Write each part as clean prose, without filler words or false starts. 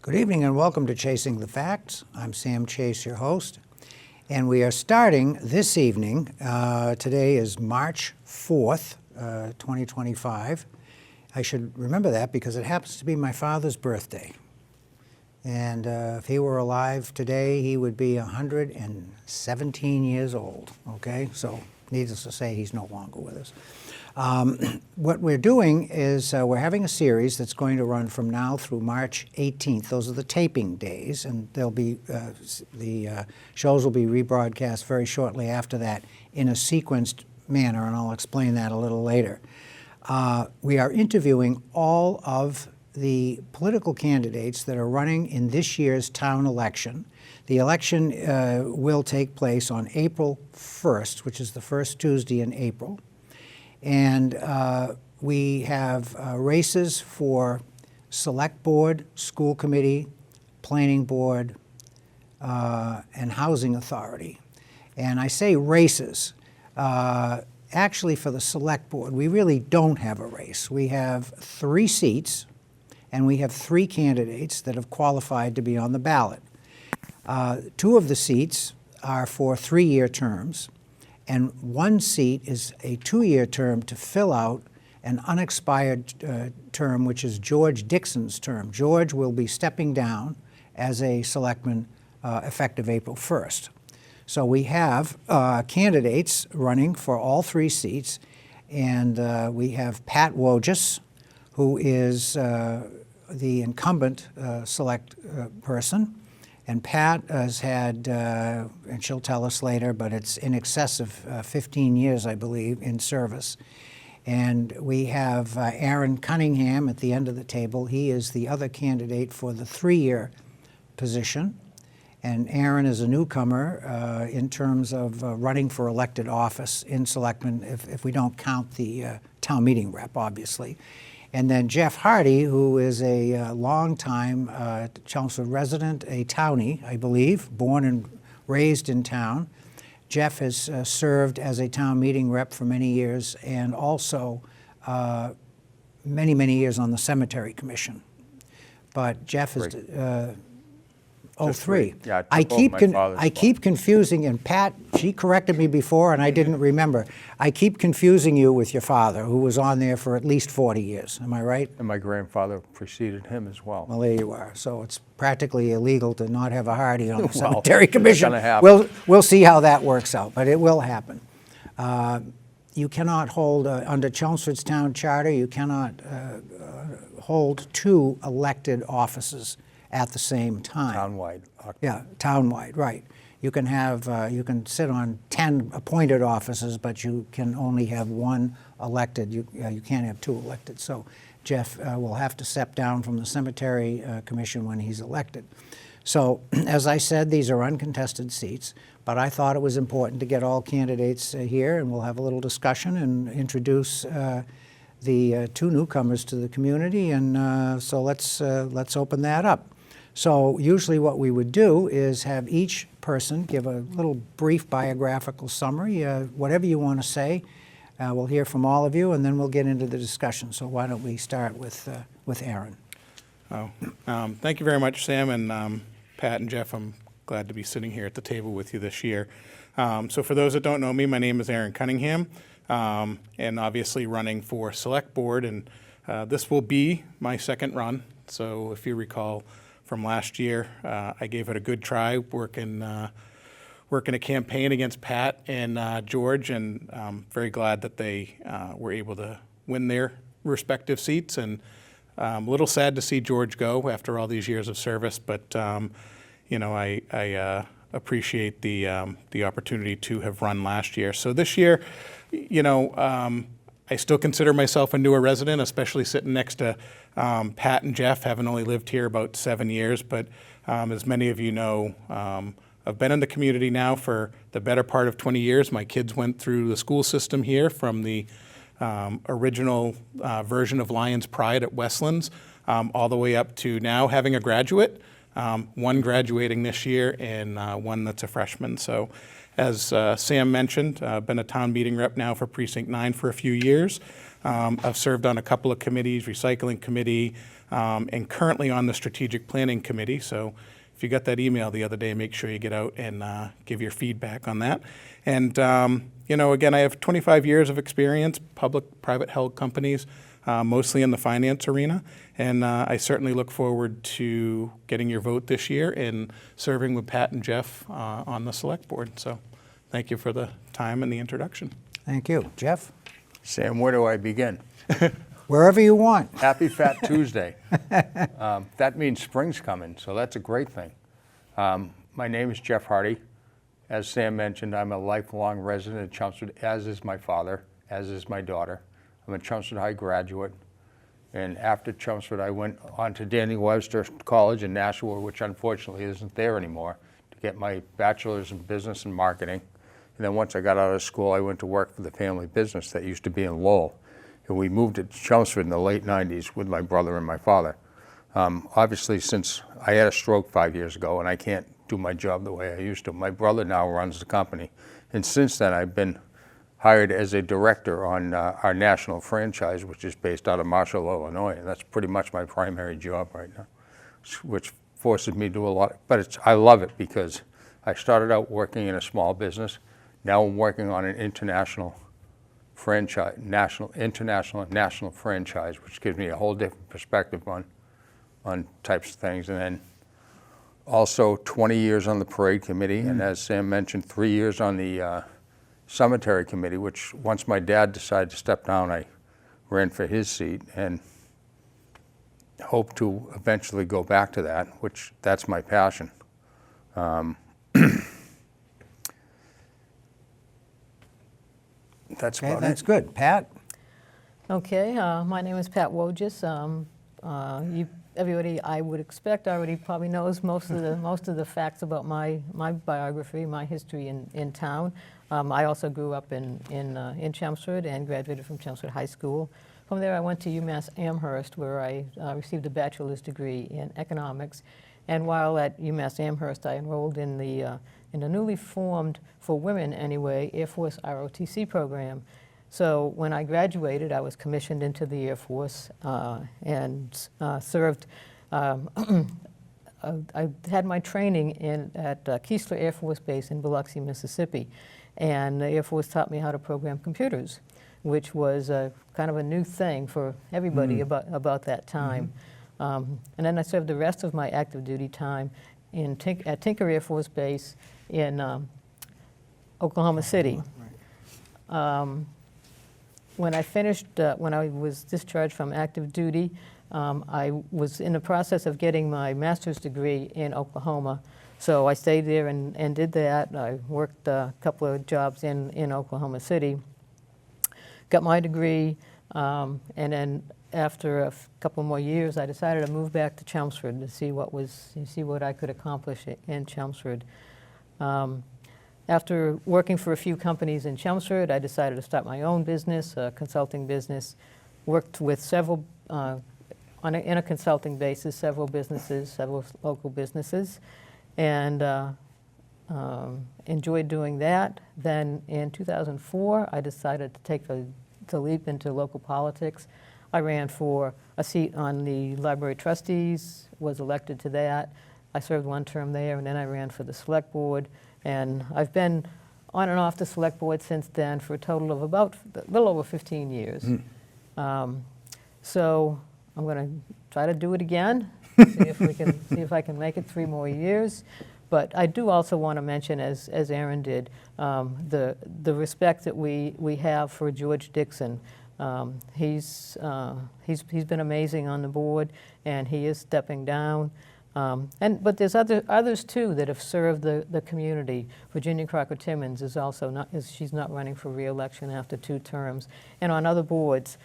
Good evening and welcome to Chasing the Facts. I'm Sam Chase, your host, and we are starting this evening. Today is March 4th, 2025. I should remember that because it happens to be my father's birthday. And if he were alive today, he would be 117 years old, okay? So needless to say, he's no longer with us. What we're doing is we're having a series that's going to run from now through March 18th. Those are the taping days, and they'll be the shows will be rebroadcast very shortly after that in a sequenced manner, and I'll explain that a little later. We are interviewing all of the political candidates that are running in this year's town election. The election will take place on April 1st, which is the first Tuesday in April. And we have races for select board, school committee, planning board, and housing authority. And I say races. Actually, for the select board, we really don't have a race. We have 3 seats, and we have 3 candidates that have qualified to be on the ballot. 2 of the seats are for 3-year terms. And 1 seat is a 2-year term to fill out an unexpired term, which is George Dixon's term. George will be stepping down as a selectman effective April 1st. So we have candidates running for all 3 seats, and we have Pat Wojtas, who is the incumbent select person. And Pat has had, and she'll tell us later, but it's in excess of 15 years, I believe, in service. And we have Aaron Cunningham at the end of the table. He is the other candidate for the 3-year position. And Aaron is a newcomer in terms of running for elected office in selectmen, if we don't count the town meeting rep, obviously. And then Jeff Hardy, who is a longtime Chelmsford resident, a townie, I believe, born and raised in town. Jeff has served as a town meeting rep for many years, and also many, many years on the cemetery commission. But Jeff is 03. Yeah, I keep confusing, and Pat, she corrected me before, and I didn't remember. I keep confusing you with your father, who was on there for at least 40 years. Am I right? And my grandfather preceded him as well. Well, there you are. So it's practically illegal to not have a Hardy on the cemetery commission. It's gonna happen. We'll see how that works out, but it will happen. You cannot hold, under Chelmsford's town charter, you cannot hold 2 elected offices at the same time. Townwide. Yeah, townwide, right. You can have, you can sit on 10 appointed offices, but you can only have 1 elected. You can't have 2 elected. So Jeff will have to step down from the cemetery commission when he's elected. So as I said, these are uncontested seats, but I thought it was important to get all candidates here, and we'll have a little discussion and introduce the 2 newcomers to the community, and so let's open that up. So usually what we would do is have each person give a little brief biographical summary, whatever you want to say. We'll hear from all of you, and then we'll get into the discussion. So why don't we start with Aaron? Thank you very much, Sam, and Pat and Jeff. I'm glad to be sitting here at the table with you this year. So for those that don't know me, my name is Aaron Cunningham, and obviously running for Select Board, and this will be my 2nd run. So if you recall, from last year, I gave it a good try working a campaign against Pat and George, and I'm very glad that they were able to win their respective seats. And I'm a little sad to see George go after all these years of service, but you know, I appreciate the opportunity to have run last year. So this year, you know, I still consider myself a newer resident, especially sitting next to Pat and Jeff, having only lived here about 7 years. But as many of you know, I've been in the community now for the better part of 20 years. My kids went through the school system here from the original version of Lions Pride at Westlands all the way up to now having a graduate, 1 graduating this year and 1 that's a freshman. So as Sam mentioned, I've been a town meeting rep now for Precinct 9 for a few years. I've served on a couple of committees, recycling committee, and currently on the strategic planning committee. So if you got that email the other day, make sure you get out and give your feedback on that. And, again, I have 25 years of experience, public, private held companies, mostly in the finance arena. And I certainly look forward to getting your vote this year and serving with Pat and Jeff on the select board. So thank you for the time and the introduction. Thank you. Jeff? Sam, where do I begin? Wherever you want. Happy Fat Tuesday. That means spring's coming, so that's a great thing. My name is Jeff Hardy. As Sam mentioned, I'm a lifelong resident of Chelmsford, as is my father, as is my daughter. I'm a Chelmsford High graduate. And after Chelmsford, I went on to Daniel Webster College in Nashua, which unfortunately isn't there anymore, to get my bachelor's in business and marketing. And then once I got out of school, I went to work for the family business that used to be in Lowell. And we moved to Chelmsford in the late 90s with my brother and my father. Obviously, since I had a stroke 5 years ago and I can't do my job the way I used to, my brother now runs the company. And since then, I've been hired as a director on our national franchise, which is based out of Marshall, Illinois. And that's pretty much my primary job right now, which forces me to do a lot. But I love it because I started out working in a small business. Now I'm working on an international franchise, international and national franchise, which gives me a whole different perspective on types of things. And then also 20 years on the parade committee, and as Sam mentioned, 3 years on the cemetery committee, which once my dad decided to step down, I ran for his seat and hope to eventually go back to that, which that's my passion. That's Okay, about that's it. good. Pat? Okay, my name is Pat Wojtas. Everybody, I would expect, already probably knows most of the facts about my biography, my history in town. I also grew up in Chelmsford and graduated from Chelmsford High School. From there, I went to UMass Amherst, where I received a bachelor's degree in economics. And while at UMass Amherst, I enrolled in the newly formed, for women anyway, Air Force ROTC program. So when I graduated, I was commissioned into the Air Force and served. I had my training at Keesler Air Force Base in Biloxi, Mississippi. And the Air Force taught me how to program computers, which was kind of a new thing for everybody about that time. And then I served the rest of my active duty time at Tinker Air Force Base in Oklahoma City. When I finished, when I was discharged from active duty, I was in the process of getting my master's degree in Oklahoma. So I stayed there and did that. I worked a couple of jobs in Oklahoma City, got my degree, and then after a couple more years, I decided to move back to Chelmsford to see what I could accomplish in Chelmsford. After working for a few companies in Chelmsford, I decided to start my own business, a consulting business. Worked with several, in a consulting basis, several businesses, several local businesses, and enjoyed doing that. Then in 2004, I decided to take the leap into local politics. I ran for a seat on the library trustees, was elected to that. I served one term there, and then I ran for the select board. And I've been on and off the select board since then for a total of about a little over 15 years. So I'm going to try to do it again, see if I can make it 3 more years. But I do also want to mention, as Aaron did, the respect that we have for George Dixon. He's been amazing on the board, and he is stepping down. But there's others too that have served the community. Virginia Crocker-Timmons is also she's not running for re-election after 2 terms. And on other boards,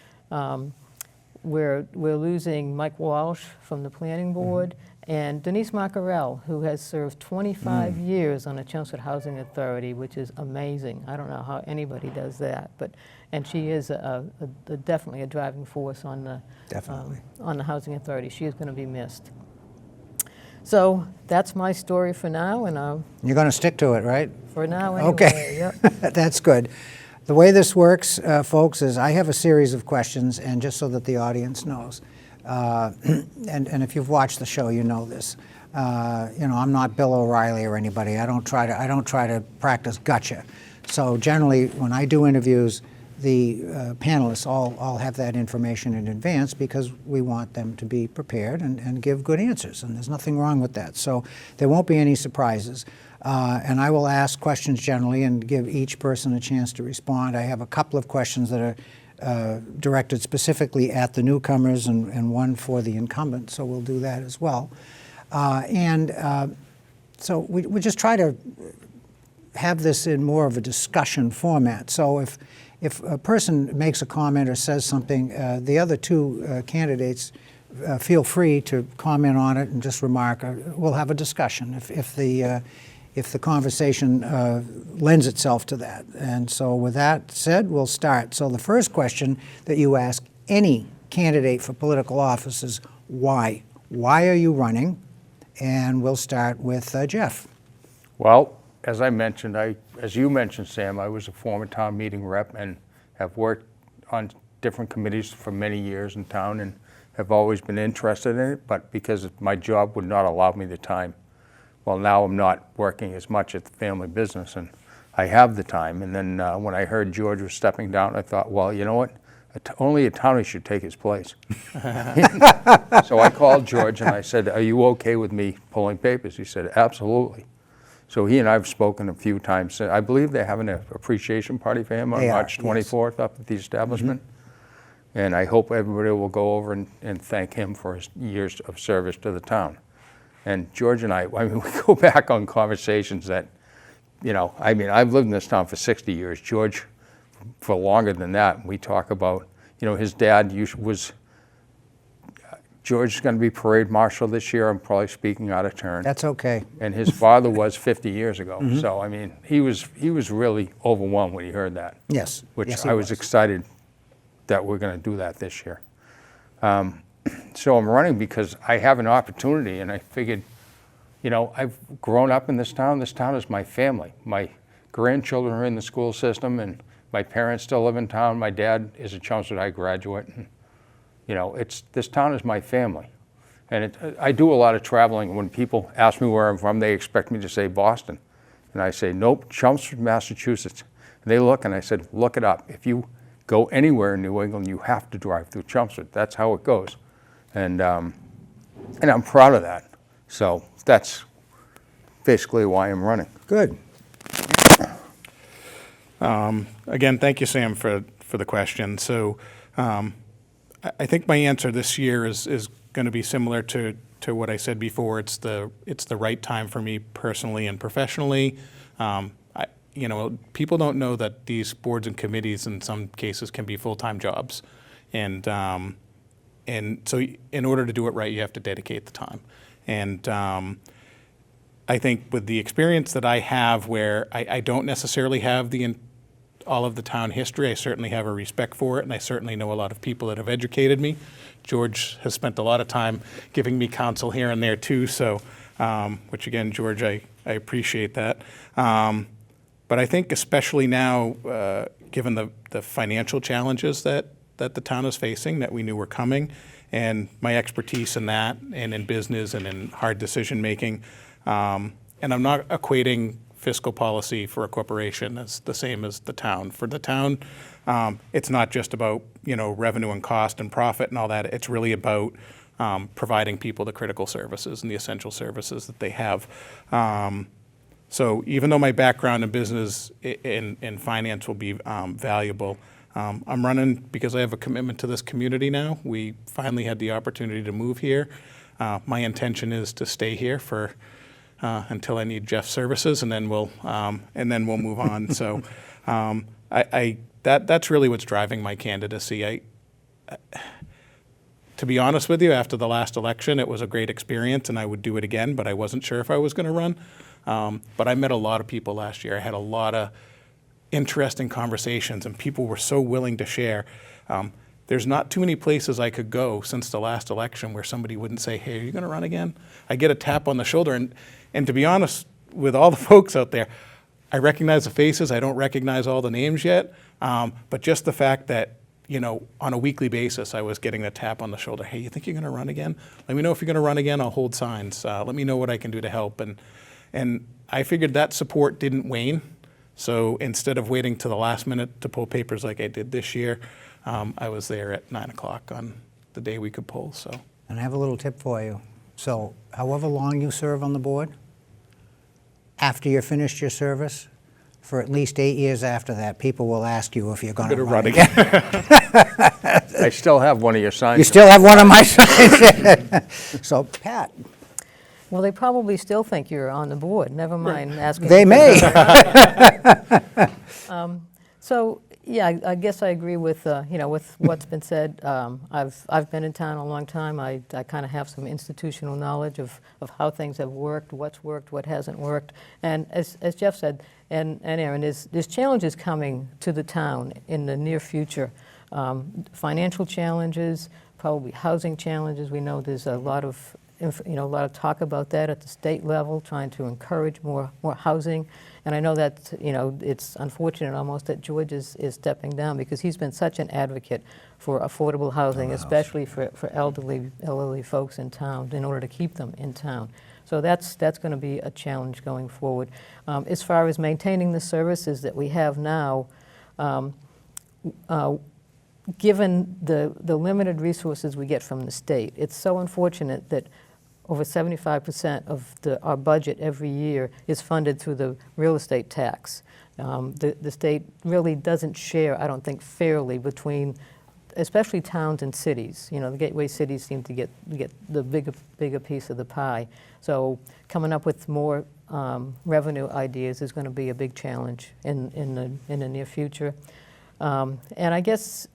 we're losing Mike Walsh from the planning board, and Denise Maccarell, who has served 25 years on the Chelmsford Housing Authority, which is amazing. I don't know how anybody does that, and she is definitely a driving force on the Housing Authority. She is going to be missed. So that's my story for now, and You're going to stick to it, right? for now anyway. Okay. Yep. That's good. The way this works, folks, is I have a series of questions, and just so that the audience knows, and if you've watched the show, you know this. I'm not Bill O'Reilly or anybody. I don't try to practice gotcha. So generally, when I do interviews, the panelists all have that information in advance because we want them to be prepared and give good answers, and there's nothing wrong with that. So there won't be any surprises. And I will ask questions generally and give each person a chance to respond. I have a couple of questions that are directed specifically at the newcomers and one for the incumbent, so we'll do that as well. So we just try to have this in more of a discussion format. So if a person makes a comment or says something, the other two candidates feel free to comment on it and just remark. We'll have a discussion if the conversation lends itself to that. And so with that said, we'll start. So the first question that you ask any candidate for political office is why? Why are you running? And we'll start with Jeff. Well, as I mentioned, as you mentioned, Sam, I was a former town meeting rep and have worked on different committees for many years in town and have always been interested in it, but because my job would not allow me the time. Well, now I'm not working as much at the family business, and I have the time. And then when I heard George was stepping down, I thought, well, you know what? Only a townie should take his place. So I called George and I said, are you okay with me pulling papers? He said, absolutely. So he and I have spoken a few times. I believe they're having an appreciation party for him on March 24th up at the establishment. Mm-hmm. And I hope everybody will go over and thank him for his years of service to the town. And George and I mean, we go back on conversations that, I've lived in this town for 60 years. George, for longer than that. We talk about, his dad George is going to be parade marshal this year. I'm probably speaking out of turn. That's okay. And his father was 50 years ago. Mm-hmm. So, he was really overwhelmed when he heard that. Yes. Which yes, I was excited that we're going to do that this year. So I'm running because I have an opportunity, and I figured, I've grown up in this town. This town is my family. My grandchildren are in the school system, and my parents still live in town. My dad is a Chelmsford High graduate. And, this town is my family. And I do a lot of traveling. When people ask me where I'm from, they expect me to say Boston. And I say, nope, Chelmsford, Massachusetts. And they look, and I said, look it up. If you go anywhere in New England, you have to drive through Chelmsford. That's how it goes. And I'm proud of that. So that's basically why I'm running. Good. Again, thank you, Sam, for the question. So I think my answer this year is going to be similar to what I said before. It's the right time for me personally and professionally. People don't know that these boards and committees in some cases can be full-time jobs. And so in order to do it right, you have to dedicate the time. And I think with the experience that I have where I don't necessarily have all of the town history, I certainly have a respect for it, and I certainly know a lot of people that have educated me. George has spent a lot of time giving me counsel here and there too, so, which again, George, I appreciate that. But I think especially now, given the financial challenges that the town is facing, that we knew were coming, and my expertise in that, and in business, and in hard decision-making, and I'm not equating fiscal policy for a corporation as the same as the town. For the town, it's not just about revenue and cost and profit and all that. It's really about providing people the critical services and the essential services that they have. So even though my background in business in finance will be valuable, I'm running because I have a commitment to this community now. We finally had the opportunity to move here. My intention is to stay here for until I need Jeff's services, and then we'll move on. So that's really what's driving my candidacy. To be honest with you, after the last election, it was a great experience, and I would do it again. But I wasn't sure if I was going to run. But I met a lot of people last year. I had a lot of interesting conversations, and people were so willing to share. There's not too many places I could go since the last election where somebody wouldn't say, hey, are you going to run again? I get a tap on the shoulder. And to be honest with all the folks out there, I recognize the faces. I don't recognize all the names yet. But just the fact that, on a weekly basis, I was getting the tap on the shoulder. Hey, you think you're going to run again? Let me know if you're going to run again. I'll hold signs. Let me know what I can do to help. And I figured that support didn't wane. So instead of waiting to the last minute to pull papers like I did this year, I was there at 9 o'clock on the day we could pull. So. And I have a little tip for you. So however long you serve on the board, after you're finished your service, for at least 8 years after that, people will ask you if you're going to run again. I still have one of your signs. You still have one of my signs. So, Pat, Well, they probably still think you're on the board, never mind asking. they may. So, yeah, I guess I agree with, with what's been said. I've been in town a long time. I kind of have some institutional knowledge of how things have worked, what hasn't worked. And as Jeff said, and Aaron, there's challenges coming to the town in the near future. Financial challenges, probably housing challenges. We know there's a lot of talk about that at the state level, trying to encourage more housing. And I know that, it's unfortunate almost that George is stepping down because he's been such an advocate for affordable housing, especially for elderly folks in town, in order to keep them in town. So that's going to be a challenge going forward. As far as maintaining the services that we have now, given the limited resources we get from the state, it's so unfortunate that over 75% of our budget every year is funded through the real estate tax. The state really doesn't share, I don't think, fairly between, especially towns and cities. The gateway cities seem to get the bigger piece of the pie. So coming up with more revenue ideas is going to be a big challenge in the near future. And I guess,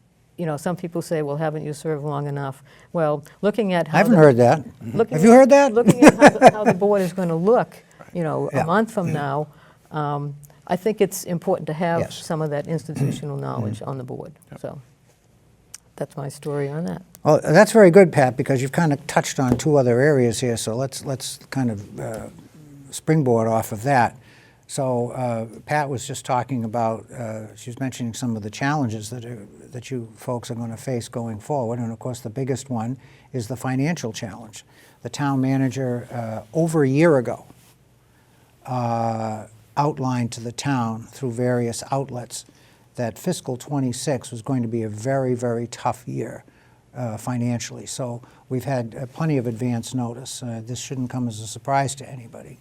some people say, well, haven't you served long enough? Well, looking at how I haven't heard that. Have you heard that? Looking at how the board is going to look, a month from now, I think it's important to have Yes. some of that institutional knowledge on the board. So that's my story on that. Well, that's very good, Pat, because you've kind of touched on two other areas here, so let's kind of springboard off of that. So Pat was just talking about, she was mentioning some of the challenges that you folks are going to face going forward, and of course the biggest one is the financial challenge. The town manager, over a year ago, outlined to the town through various outlets that fiscal '26 was going to be a very, very tough year financially. So we've had plenty of advance notice. This shouldn't come as a surprise to anybody.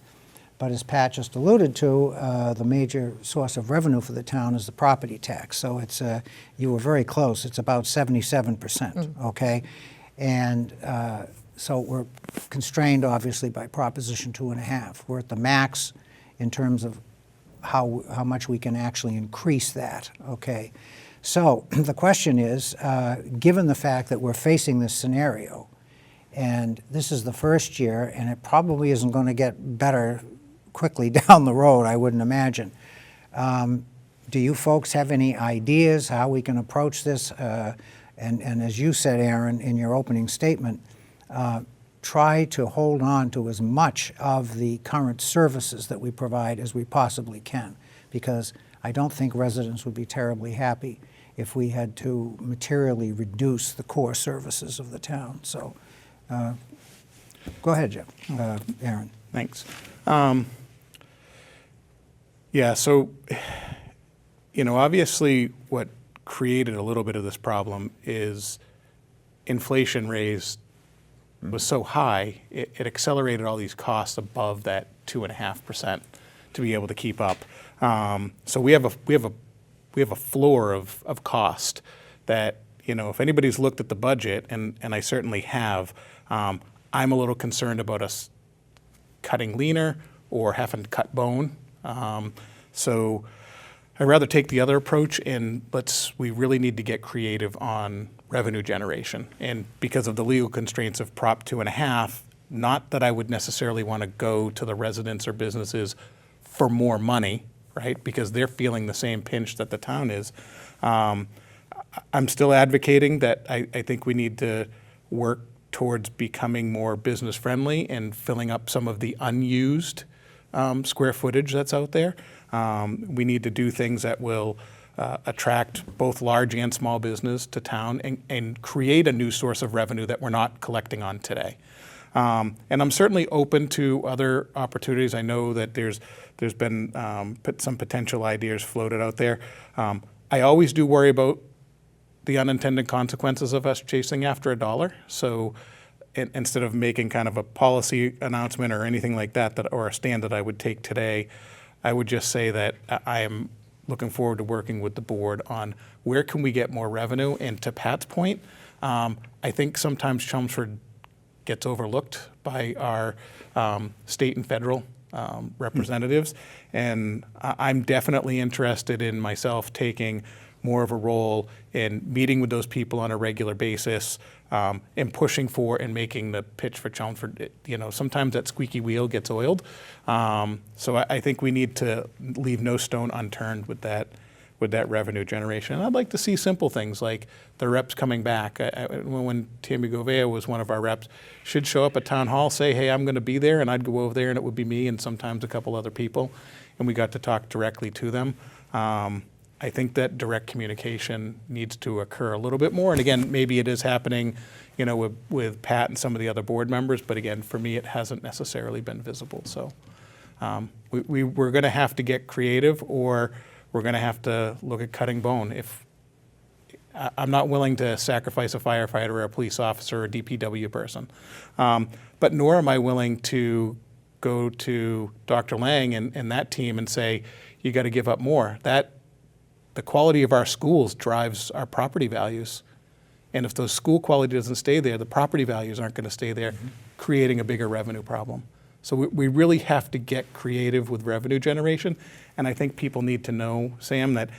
But as Pat just alluded to, the major source of revenue for the town is the property tax. So it's you were very close. It's about 77%, okay? And so we're constrained, obviously, by Proposition 2.5. We're at the max in terms of how much we can actually increase that, okay? So the question is, given the fact that we're facing this scenario, and this is the first year, and it probably isn't going to get better quickly down the road, I wouldn't imagine. Do you folks have any ideas how we can approach this? And as you said, Aaron, in your opening statement, try to hold on to as much of the current services that we provide as we possibly can, because I don't think residents would be terribly happy if we had to materially reduce the core services of the town. So go ahead, Jeff. Aaron. Thanks. Yeah, so, obviously what created a little bit of this problem is inflation was so high, it accelerated all these costs above that 2.5% to be able to keep up. So we have a floor of cost that, if anybody's looked at the budget, and I certainly have, I'm a little concerned about us cutting leaner or having to cut bone. So I'd rather take the other approach, and we really need to get creative on revenue generation. And because of the legal constraints of Prop 2.5, not that I would necessarily want to go to the residents or businesses for more money, right? Because they're feeling the same pinch that the town is. I'm still advocating that I think we need to work towards becoming more business friendly and filling up some of the unused square footage that's out there. We need to do things that will attract both large and small business to town and create a new source of revenue that we're not collecting on today. And I'm certainly open to other opportunities. I know that there's been some potential ideas floated out there. I always do worry about the unintended consequences of us chasing after a dollar. So instead of making kind of a policy announcement or anything like that, or a stand that I would take today, I would just say that I am looking forward to working with the board on where can we get more revenue. And to Pat's point, I think sometimes Chelmsford gets overlooked by our state and federal representatives. And I'm definitely interested in myself taking more of a role in meeting with those people on a regular basis and pushing for and making the pitch for Chelmsford. Sometimes that squeaky wheel gets oiled. So I think we need to leave no stone unturned with that revenue generation. And I'd like to see simple things like the reps coming back. When Tammy Gouveia was one of our reps, she'd show up at town hall, say, hey, I'm going to be there, and I'd go over there, and it would be me and sometimes a couple other people, and we got to talk directly to them. I think that direct communication needs to occur a little bit more. And again, maybe it is happening, with Pat and some of the other board members, but again, for me, it hasn't necessarily been visible. So we're going to have to get creative, or we're going to have to look at cutting bone. I'm not willing to sacrifice a firefighter or a police officer or a DPW person, but nor am I willing to go to Dr. Lang and that team and say, you got to give up more. The quality of our schools drives our property values. And if the school quality doesn't stay there, the property values aren't going to stay there, creating a bigger revenue problem. So we really have to get creative with revenue generation. And I think people need to know, Sam, that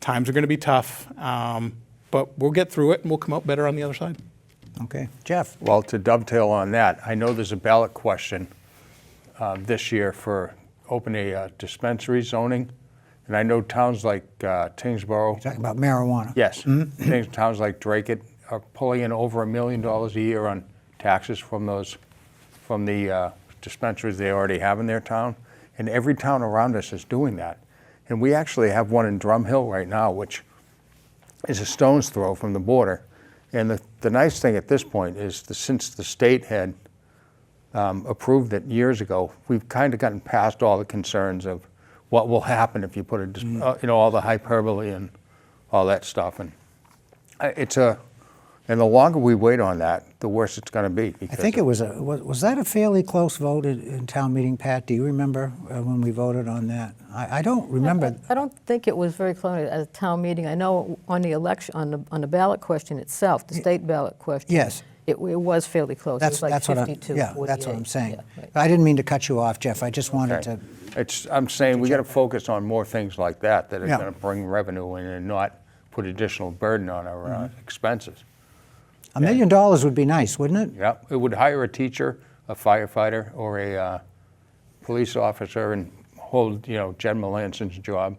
times are going to be tough, but we'll get through it and we'll come out better on the other side. Okay. Jeff? Well, to dovetail on that, I know there's a ballot question this year for opening a dispensary zoning. And I know towns like Tingsboro. Talking about marijuana. Yes. Towns like Drake are pulling in over $1 million a year on taxes from the dispensaries they already have in their town. And every town around us is doing that. And we actually have one in Drum Hill right now, which is a stone's throw from the border. And the nice thing at this point is since the state had approved it years ago, we've kind of gotten past all the concerns of what will happen if you put all the hyperbole and all that stuff. And and the longer we wait on that, the worse it's going to be. I think it was was that a fairly close vote in town meeting, Pat? Do you remember when we voted on that? I don't remember. I don't think it was very close at a town meeting. I know on the election, on the ballot question itself, the state ballot question. Yes. It was fairly close. It was like 52, yeah, 48. that's what I'm saying. Yeah, right. I didn't mean to cut you off, Jeff. I just wanted to. I'm saying we got to focus on more things like that are Yeah. going to bring revenue in and not put additional burden on our expenses. $1 million would be nice, wouldn't it? Yeah, it would hire a teacher, a firefighter, or a police officer and hold, Jen Melanson's job,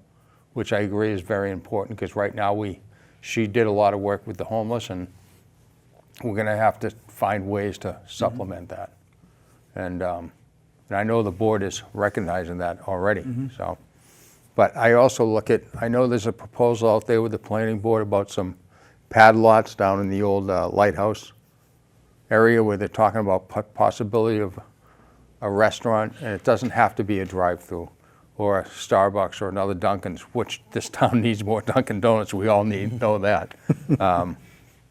which I agree is very important because right now she did a lot of work with the homeless, and we're going to have to find ways to supplement that. And I know the board is recognizing that already. So, but I also I know there's a proposal out there with the planning board about some pad lots down in the old lighthouse area where they're talking about possibility of a restaurant, and it doesn't have to be a drive-through or a Starbucks or another Dunkin's, which this town needs more Dunkin' Donuts. We all know that.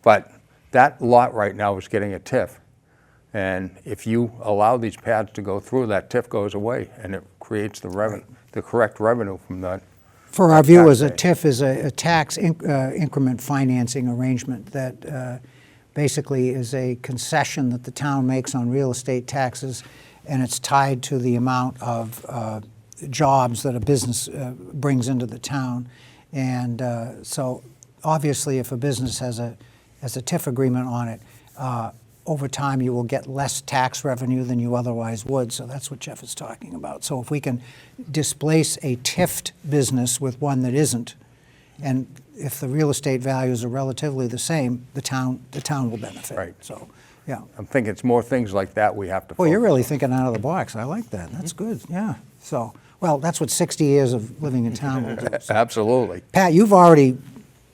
But that lot right now is getting a TIF. And if you allow these pads to go through, that TIF goes away, and it creates the correct revenue from that. For our viewers, a TIF is a tax increment financing arrangement that basically is a concession that the town makes on real estate taxes, and it's tied to the amount of jobs that a business brings into the town. And so obviously if a business has a TIF agreement on it, over time you will get less tax revenue than you otherwise would. So that's what Jeff is talking about. So if we can displace a TIFed business with one that isn't, and if the real estate values are relatively the same, the town will benefit. Right. So Yeah. I'm thinking it's more things like that we have to Well, you're focus really thinking out of the box. I like that. That's good, yeah. So, well, that's what 60 years of living in town will do. on. Absolutely. Pat, you've already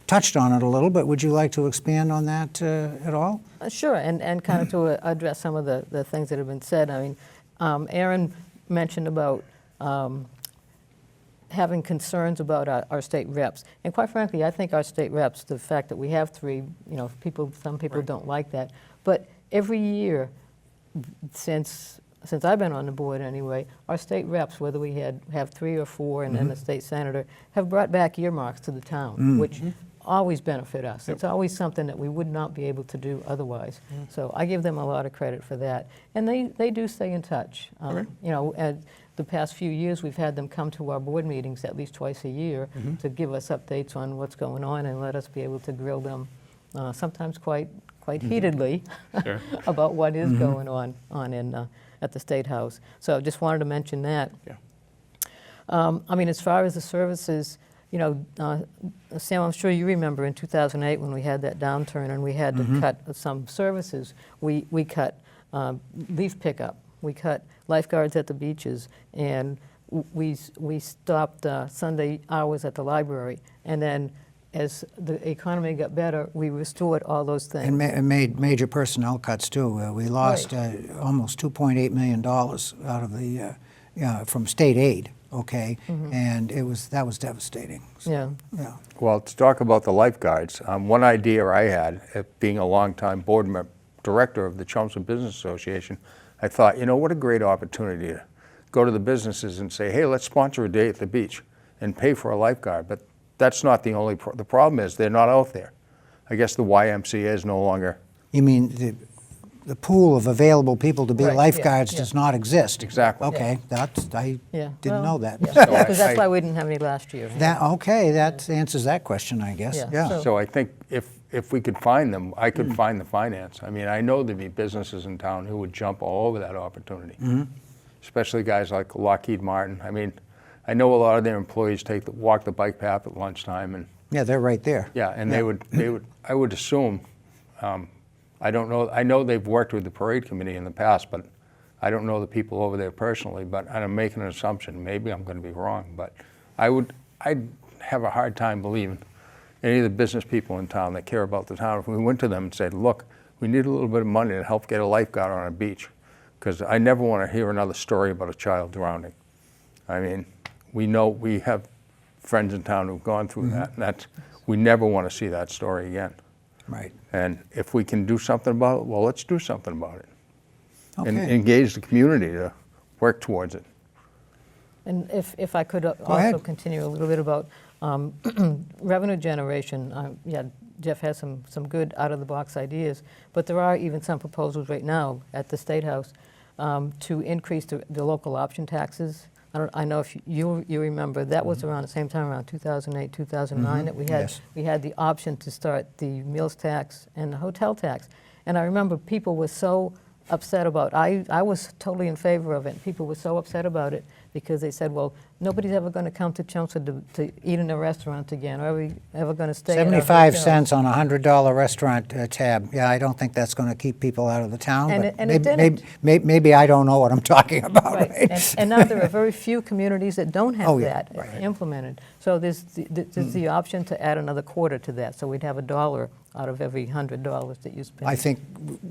touched on it a little, but would you like to expand on that at all? Sure, and kind of to address some of the things that have been said. I mean, Aaron mentioned about having concerns about our state reps. And quite frankly, I think our state reps, the fact that we have three, some people don't like that. But every year, since I've been on the board anyway, our state reps, whether we have 3 or 4 and then the state senator, have brought back earmarks to the town, which always benefit us. It's always something that we would not be able to do otherwise. So I give them a lot of credit for that. And they do stay in touch. At the past few years, we've had them come to our board meetings at least twice a year to give us updates on what's going on and let us be able to grill them, sometimes quite heatedly, about what is going on at the State House. So just wanted to mention that. Yeah. I mean, as far as the services, Sam, I'm sure you remember in 2008 when we had that downturn and we had to cut some services. We cut leaf pickup, we cut lifeguards at the beaches, and we stopped Sunday hours at the library. And then as the economy got better, we restored all those things. And made major personnel cuts too. We lost almost $2.8 million out of the from state aid. Okay, and that was devastating. So, yeah. Well, to talk about the lifeguards, one idea I had, being a longtime director of the Chelmsford Business Association, I thought, what a great opportunity to go to the businesses and say, hey, let's sponsor a day at the beach and pay for a lifeguard. But that's not the only the problem is they're not out there. I guess the YMCA is no longer. You mean the pool of available people to be lifeguards yeah. does not exist? Exactly. Okay, I didn't know that. Because that's why we didn't have any last year. That answers that question, I guess. Yeah. So I think if we could find them, I could find the finance. I mean, I know there'd be businesses in town who would jump all over that opportunity, especially guys like Lockheed Martin. I mean, I know a lot of their employees walk the bike path at lunchtime, and Yeah, they're right there. yeah, and they would. I would assume. I don't know. I know they've worked with the parade committee in the past, but I don't know the people over there personally. But I'm making an assumption. Maybe I'm going to be wrong, but I'd have a hard time believing any of the business people in town that care about the town, if we went to them and said, look, we need a little bit of money to help get a lifeguard on a beach, because I never want to hear another story about a child drowning. I mean, we have friends in town who've gone through that, and we never want to see that story again. Right. And if we can do something about it, well, let's do something about it. And Okay. engage the community to work towards it. And if I could also ahead. continue a little bit about revenue generation. Jeff has some good out-of-the-box ideas, but there are even some proposals right now at the State House to increase the local option taxes. I know if you remember, that was around the same time, around 2008, 2009, that Yes. we had the option to start the meals tax and the hotel tax. And I remember people were so upset about it. I was totally in favor of it. People were so upset about it because they said, well, nobody's ever going to come to Chelmsford to eat in a restaurant again. Are we ever going to stay at a 75 hotel? cents on a $100 restaurant tab. Yeah, I don't think that's going to keep people out of the town. And but it didn't. maybe I don't know what I'm talking about. Right, and now there are very few communities that don't have Oh, yeah, that right. implemented. So there's the option to add another quarter to that, so we'd have $1 out of every $100 that you spend. I think,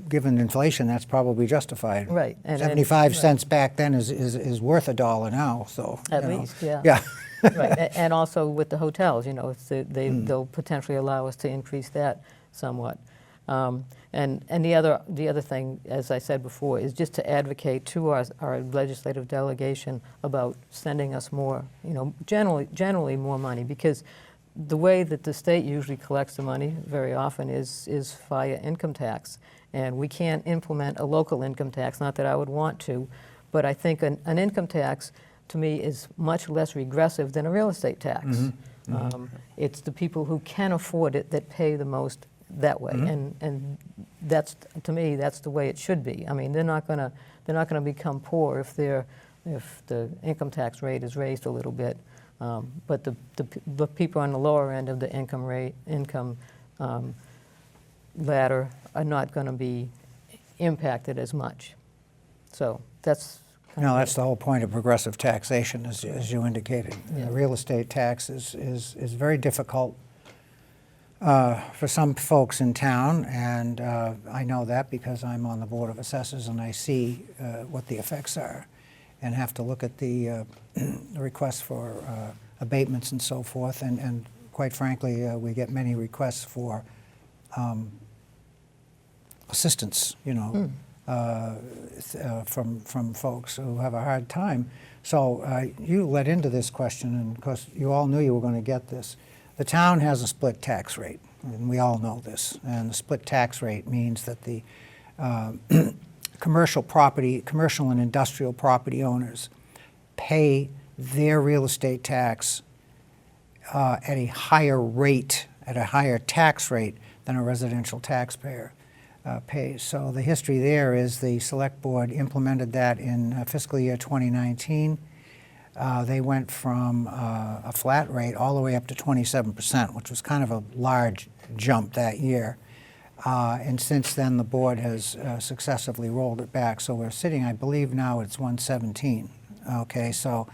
given inflation, that's probably justified. Right, and 75 cents back then is worth $1 now. So At you know. least, yeah. Yeah. Right, and also with the hotels, they'll potentially allow us to increase that somewhat. And the other thing, as I said before, is just to advocate to our legislative delegation about sending us more, generally more money, because the way that the state usually collects the money very often is via income tax, and we can't implement a local income tax. Not that I would want to, but I think an income tax, to me, is much less regressive than a real estate tax. It's the people who can afford it that pay the most that way, and that's, to me, that's the way it should be. I mean, they're not going to become poor if the income tax rate is raised a little bit. But the people on the lower end of the income ladder are not going to be impacted as much. So that's No, that's the whole point of progressive taxation, as you indicated. Yeah. The real estate tax is very difficult for some folks in town, and I know that because I'm on the Board of Assessors and I see what the effects are, and have to look at the requests for abatements and so forth, and quite frankly, we get many requests for assistance, from folks who have a hard time. So you led into this question, and of course you all knew you were going to get this. The town has a split tax rate, and we all know this. And the split tax rate means that the commercial and industrial property owners pay their real estate tax at a higher rate, at a higher tax rate than a residential taxpayer pays. So the history there is the Select Board implemented that in fiscal year 2019. They went from a flat rate all the way up to 27%, which was kind of a large jump that year. And since then, the board has successively rolled it back. So we're sitting, I believe now it's 117. Okay, so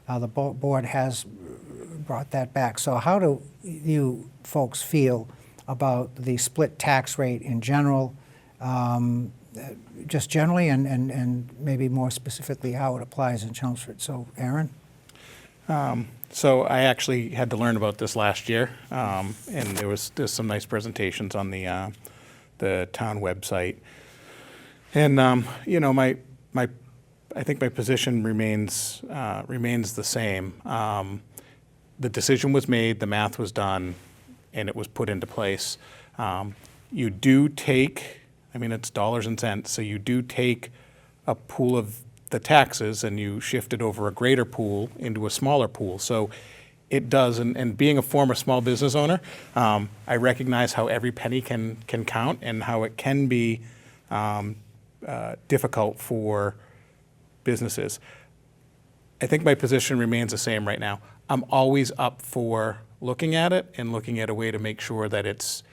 the board has brought that back. So how do you folks feel about the split tax rate in general, just generally, and maybe more specifically how it applies in Chelmsford? So, Aaron? So I actually had to learn about this last year, and there's some nice presentations on the town website. And I think my position remains the same. The decision was made, the math was done, and it was put into place. You do take, it's dollars and cents, so you do take a pool of the taxes and you shift it over a greater pool into a smaller pool. So it does, and being a former small business owner, I recognize how every penny can count and how it can be difficult for businesses. I think my position remains the same right now. I'm always up for looking at it and looking at a way to make sure that it's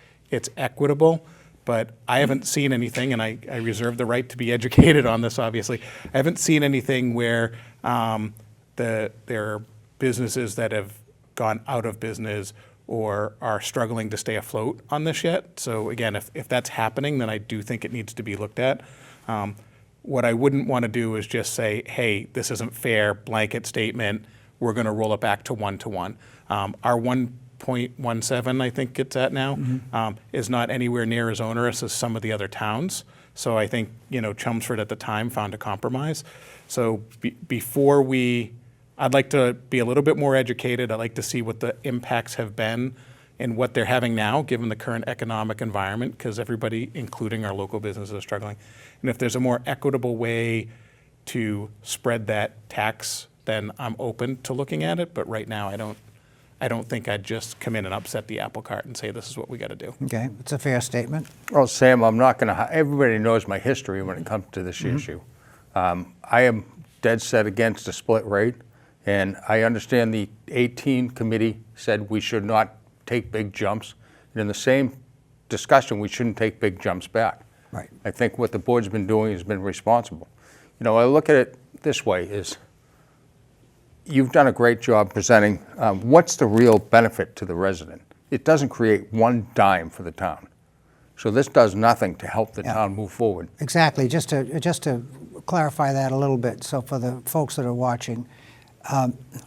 equitable, but I haven't seen anything, and I reserve the right to be educated on this, obviously. I haven't seen anything where there are businesses that have gone out of business or are struggling to stay afloat on this yet. So again, if that's happening, then I do think it needs to be looked at. What I wouldn't want to do is just say, hey, this isn't fair, blanket statement, we're going to roll it back to 1-to-1. Our 1.17, I think it's at now, is not anywhere near as onerous as some of the other towns. So I think, Chelmsford at the time found a compromise. So I'd like to be a little bit more educated. I'd like to see what the impacts have been and what they're having now, given the current economic environment, because everybody, including our local businesses, is struggling. And if there's a more equitable way to spread that tax, then I'm open to looking at it. But right now, I don't think I'd just come in and upset the apple cart and say, this is what we got to do. Okay, it's a fair statement. Well, Sam, I'm not going to, everybody knows my history when it comes to this issue. I am dead set against a split rate, and I understand the 18 committee said we should not take big jumps. And in the same discussion, we shouldn't take big jumps back. Right. I think what the board's been doing has been responsible. I look at it this way is, you've done a great job presenting what's the real benefit to the resident. It doesn't create one dime for the town. So this does nothing to help the town move forward. Exactly. Just to clarify that a little bit, so for the folks that are watching,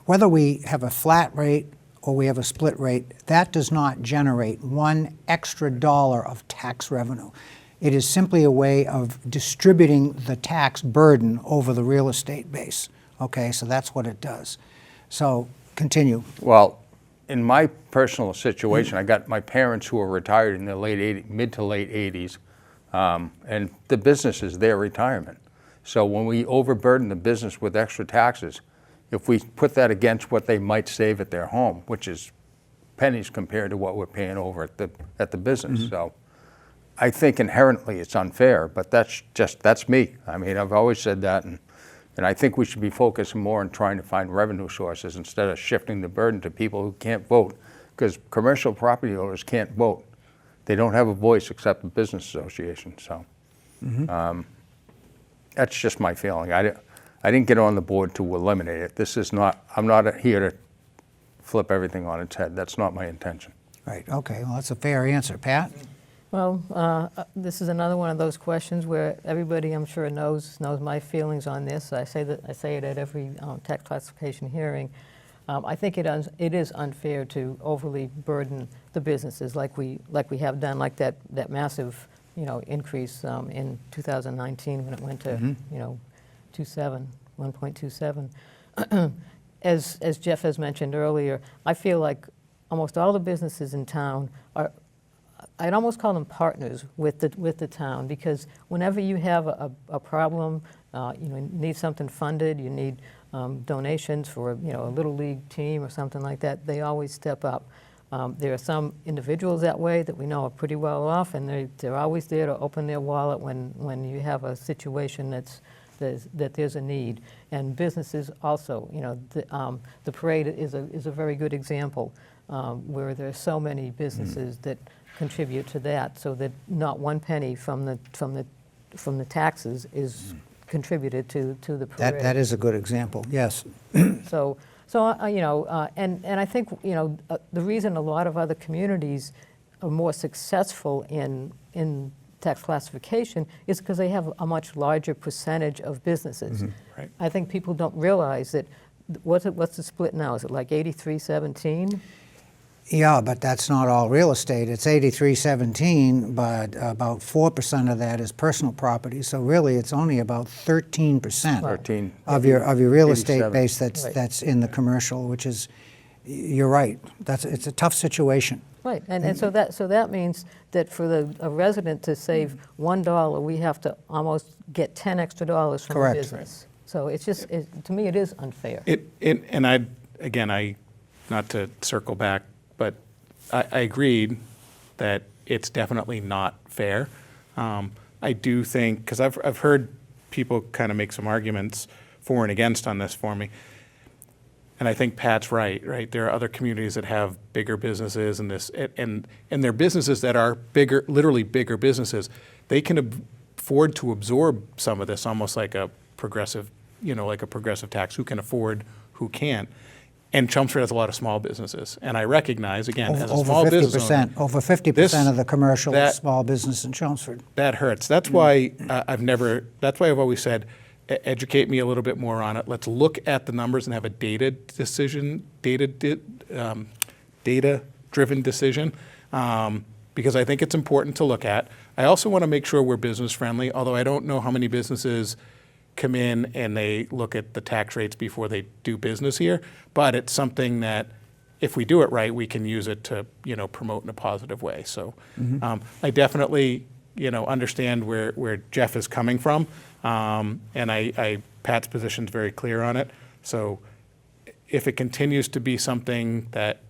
whether we have a flat rate or we have a split rate, that does not generate one extra dollar of tax revenue. It is simply a way of distributing the tax burden over the real estate base. Okay, so that's what it does. So continue. Well, in my personal situation, I got my parents who are retired in their mid to late 80s, and the business is their retirement. So when we overburden the business with extra taxes, if we put that against what they might save at their home, which is pennies compared to what we're paying over at the business. So I think inherently it's unfair, but that's me. I've always said that, and I think we should be focusing more on trying to find revenue sources instead of shifting the burden to people who can't vote, because commercial property owners can't vote. They don't have a voice except the business association. So That's just my feeling. I didn't get on the board to eliminate it. This is not, I'm not here to flip everything on its head. That's not my intention. Right, okay, well, that's a fair answer. Pat? Well, this is another one of those questions where everybody, I'm sure, knows my feelings on this. I say it at every tax classification hearing. I think it is unfair to overly burden the businesses like we have done, like that massive increase in 2019 when it went to 1.27. As Jeff has mentioned earlier, I feel like almost all the businesses in town are, I'd almost call them partners with the town, because whenever you have a problem, need something funded, you need donations for a little league team or something like that, they always step up. There are some individuals that way that we know are pretty well off, and they're always there to open their wallet when you have a situation that there's a need. And businesses also, the parade is a very good example where there are so many businesses that contribute to that, so that not one penny from the taxes is contributed to the parade. That is a good example, yes. So and I think the reason a lot of other communities are more successful in tax classification is because they have a much larger percentage of businesses. Right. I think people don't realize that. What's the split now? Is it like 83-17? Yeah, but that's not all real estate. It's 83-17, but about 4% of that is personal property. So really, it's only about 13% 13. of your real estate 87. base Right. that's in the commercial, which is, you're right. It's a tough situation. Right, and so that means that for a resident to save $1, we have to almost get $10 extra from Correct. the business. So it's just, to me, it is unfair. Not to circle back, but I agreed that it's definitely not fair. I do think, because I've heard people kind of make some arguments for and against on this for me, and I think Pat's right? There are other communities that have bigger businesses and they're businesses that are bigger, literally bigger businesses. They can afford to absorb some of this, almost like a progressive, tax. Who can afford, who can't. And Chelmsford has a lot of small businesses. And I recognize, again, as a small business owner, over 50% of the commercial is small business in Chelmsford. that hurts. That's why that's why I've always said, educate me a little bit more on it. Let's look at the numbers and have a data-driven decision, because I think it's important to look at. I also want to make sure we're business-friendly, although I don't know how many businesses come in and they look at the tax rates before they do business here, but it's something that if we do it right, we can use it to promote in a positive way. So I definitely understand where Jeff is coming from, and Pat's position is very clear on it. So if it continues to be something that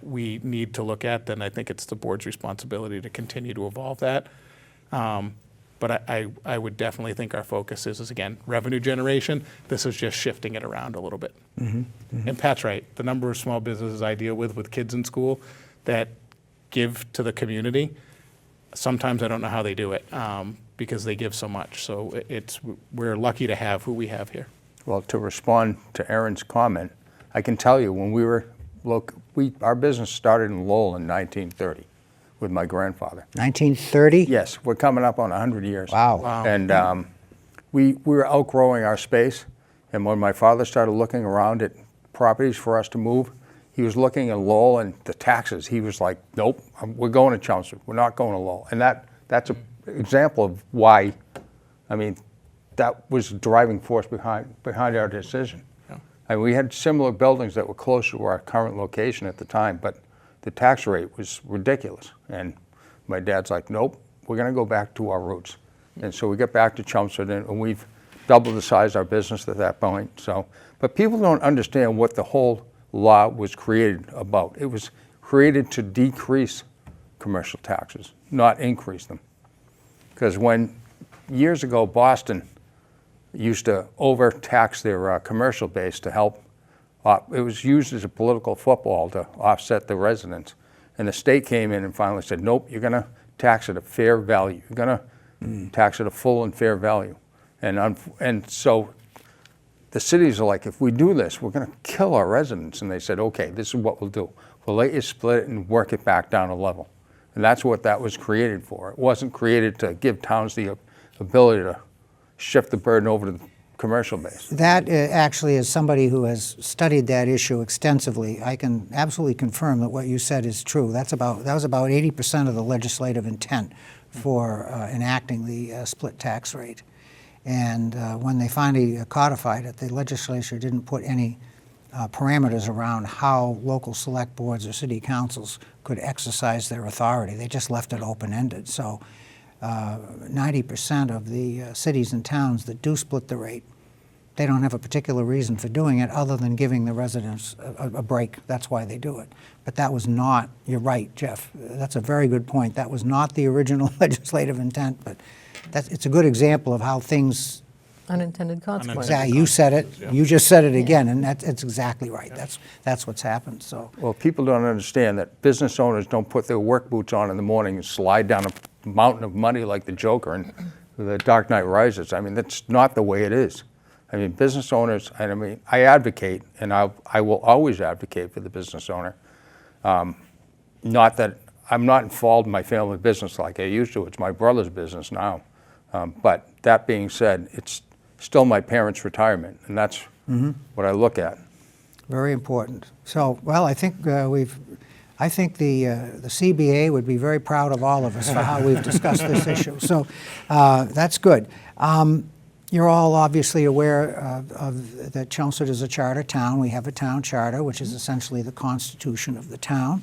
we need to look at, then I think it's the board's responsibility to continue to evolve that. But I would definitely think our focus is again, revenue generation. This is just shifting it around a little bit. And Pat's right. The number of small businesses I deal with kids in school that give to the community, sometimes I don't know how they do it because they give so much. So we're lucky to have who we have here. Well, to respond to Aaron's comment, I can tell you when our business started in Lowell in 1930 with my grandfather. 1930? Yes, we're coming up on 100 years. Wow. And we were outgrowing our space, and when my father started looking around at properties for us to move, he was looking at Lowell and the taxes. He was like, nope, we're going to Chelmsford. We're not going to Lowell. And that's an example of why, that was the driving force behind our decision. And we had similar buildings that were closer to our current location at the time, but the tax rate was ridiculous. And my dad's like, nope, we're going to go back to our roots. And so we get back to Chelmsford, and we've doubled the size of our business at that point. So, but people don't understand what the whole law was created about. It was created to decrease commercial taxes, not increase them. Because years ago, Boston used to overtax their commercial base to help. It was used as a political football to offset the residents. And the state came in and finally said, nope, you're going to tax at a fair value. You're going to tax at a full and fair value. And so the cities are like, if we do this, we're going to kill our residents. And they said, okay, this is what we'll do. We'll let you split it and work it back down a level. And that's what that was created for. It wasn't created to give towns the ability to shift the burden over to the commercial base. That actually, as somebody who has studied that issue extensively, I can absolutely confirm that what you said is true. That was about 80% of the legislative intent for enacting the split tax rate. And when they finally codified it, the legislature didn't put any parameters around how local select boards or city councils could exercise their authority. They just left it open-ended. So 90% of the cities and towns that do split the rate, they don't have a particular reason for doing it other than giving the residents a break. That's why they do it. But that was not, you're right, Jeff, that's a very good point. That was not the original legislative intent, but it's a good example of how things. Unintended consequences. Exactly. You said it. You just said it again, and that's exactly right. That's what's happened. So. Well, people don't understand that business owners don't put their work boots on in the morning and slide down a mountain of money like the Joker and The Dark Knight Rises. I mean, that's not the way it is. I mean, business owners, and I mean, I advocate, and I will always advocate for the business owner. Not that I'm not involved in my family business like I used to. It's my brother's business now. But that being said, it's still my parents' retirement, and that's what I look at. Very important. So, well, I think I think the CBA would be very proud of all of us for how we've discussed this issue. So that's good. You're all obviously aware of that Chelmsford is a charter town. We have a town charter, which is essentially the constitution of the town.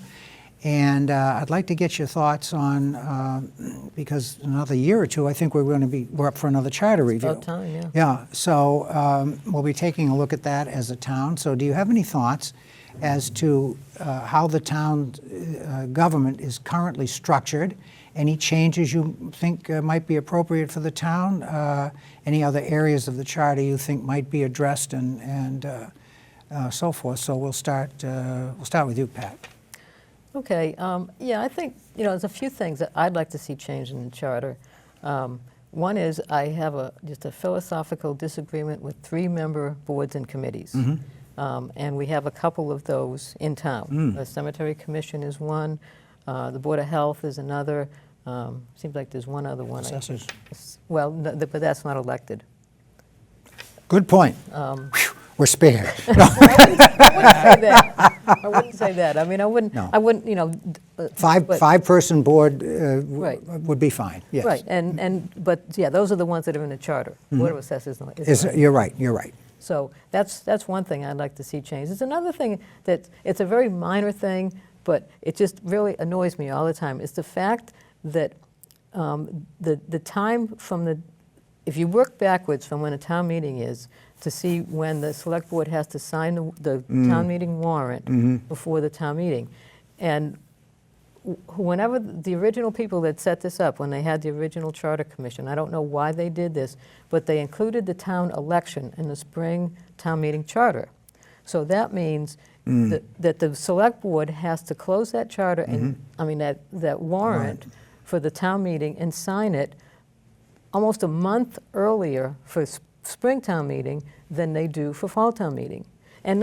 And I'd like to get your thoughts on, because in another year or two, I think we're up for another charter review. About time, yeah. Yeah, so we'll be taking a look at that as a town. So do you have any thoughts as to how the town government is currently structured? Any changes you think might be appropriate for the town? Any other areas of the charter you think might be addressed and so forth? So we'll start with you, Pat. Okay, yeah, I think, there's a few things that I'd like to see changed in the charter. One is I have just a philosophical disagreement with 3-member boards and committees. And we have a couple of those in town. The Cemetery Commission is one, the Board of Health is another. Seems like there's one other one. Assessors. Well, but that's not elected. Good point. We're spared. I wouldn't say that. I mean, I wouldn't, No. Five-person board Right. would be fine, yes. Right, but yeah, those are the ones that are in the charter. Board of Assessors is not. You're right. So that's one thing I'd like to see changed. There's another thing that, it's a very minor thing, but it just really annoys me all the time. It's the fact that the time from if you work backwards from when a town meeting is, to see when the select board has to sign the town meeting warrant before the town meeting. And whenever the original people that set this up, when they had the original charter commission, I don't know why they did this, but they included the town election in the spring town meeting charter. So that means that the select board has to close that charter and, that warrant for the town meeting and sign it almost a month earlier for spring town meeting than they do for fall town meeting. And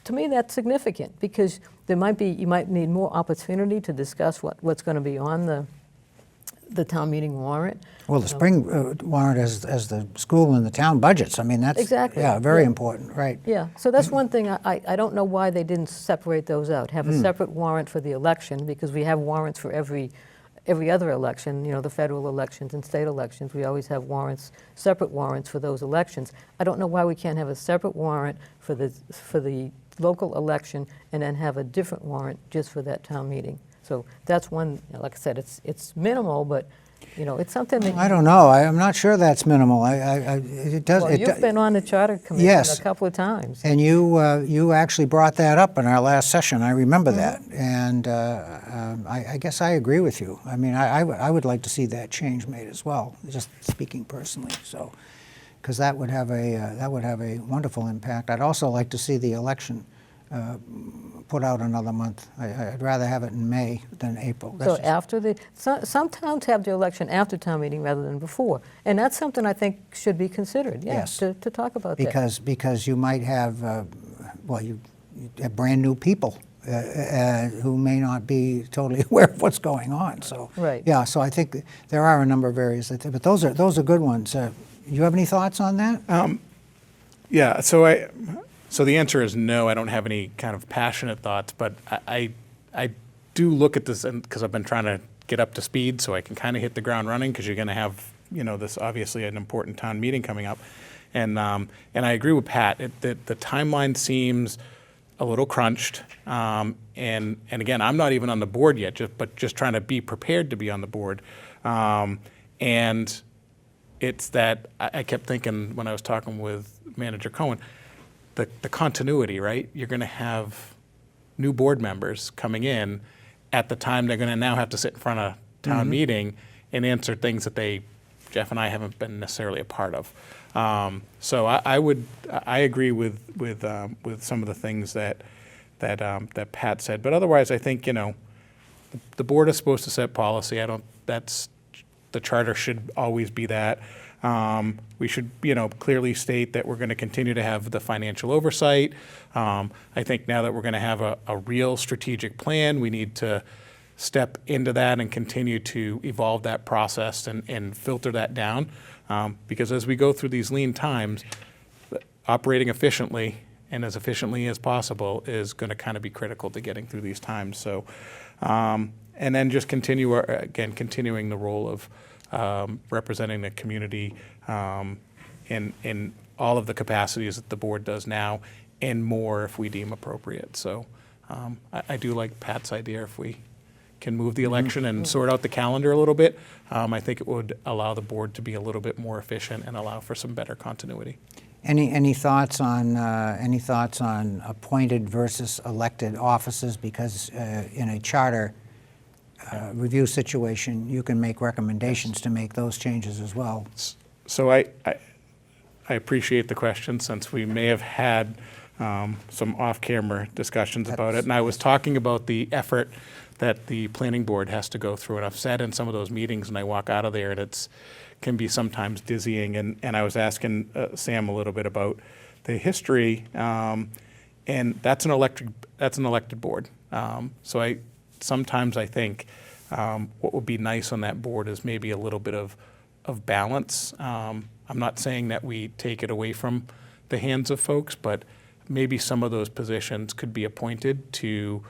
to me, that's significant, because you might need more opportunity to discuss what's going to be on the town meeting warrant. Well, the spring warrant as the school and the town budgets. I mean, that's exactly very important, right? Yeah, so that's one thing. I don't know why they didn't separate those out. Have a separate warrant for the election, because we have warrants for every other election, the federal elections and state elections. We always have separate warrants for those elections. I don't know why we can't have a separate warrant for the local election and then have a different warrant just for that town meeting. So that's one, like I said, it's minimal, but it's something that. I don't know. I'm not sure that's minimal. It does. Well, you've been on the charter commission Yes. a couple of times. And you actually brought that up in our last session. I remember that, and I guess I agree with you. I mean, I would like to see that change made as well. Just speaking personally, so because that would have a wonderful impact. I'd also like to see the election put out another month. I'd rather have it in May than April. That's So just- after some towns have their election after town meeting rather than before. And that's something I think should be considered, Yes. to talk about that. Because you might have, you have brand-new people who may not be totally aware of what's going on, so. Right. Yeah, so I think there are a number of areas, but those are good ones. You have any thoughts on that? Yeah, so the answer is no, I don't have any kind of passionate thoughts, but I do look at this, because I've been trying to get up to speed so I can kind of hit the ground running, because you're going to have, this obviously an important town meeting coming up. And I agree with Pat, the timeline seems a little crunched. And again, I'm not even on the board yet, but just trying to be prepared to be on the board. And it's that I kept thinking when I was talking with Manager Cohen, the continuity, right? You're going to have new board members coming in at the time they're going to now have to sit in front of town meeting and answer things that Jeff and I haven't been necessarily a part of. So I agree with some of the things that Pat said, but otherwise I think the board is supposed to set policy. The charter should always be that. We should, clearly state that we're going to continue to have the financial oversight. I think now that we're going to have a real strategic plan, we need to step into that and continue to evolve that process and filter that down. Because as we go through these lean times, operating efficiently and as efficiently as possible is going to kind of be critical to getting through these times. So, and then just continuing the role of representing the community in all of the capacities that the board does now, and more if we deem appropriate. So I do like Pat's idea. If we can move the election and sort out the calendar a little bit, I think it would allow the board to be a little bit more efficient and allow for some better continuity. Any thoughts on appointed versus elected offices? Because in a charter review situation, you can make recommendations to make those changes as well. So I appreciate the question, since we may have had some off-camera discussions about it. And I was talking about the effort that the planning board has to go through. And I've sat in some of those meetings and I walk out of there and it can be sometimes dizzying. And I was asking Sam a little bit about the history, and that's an elected board. So sometimes I think what would be nice on that board is maybe a little bit of balance. I'm not saying that we take it away from the hands of folks, but maybe some of those positions could be appointed to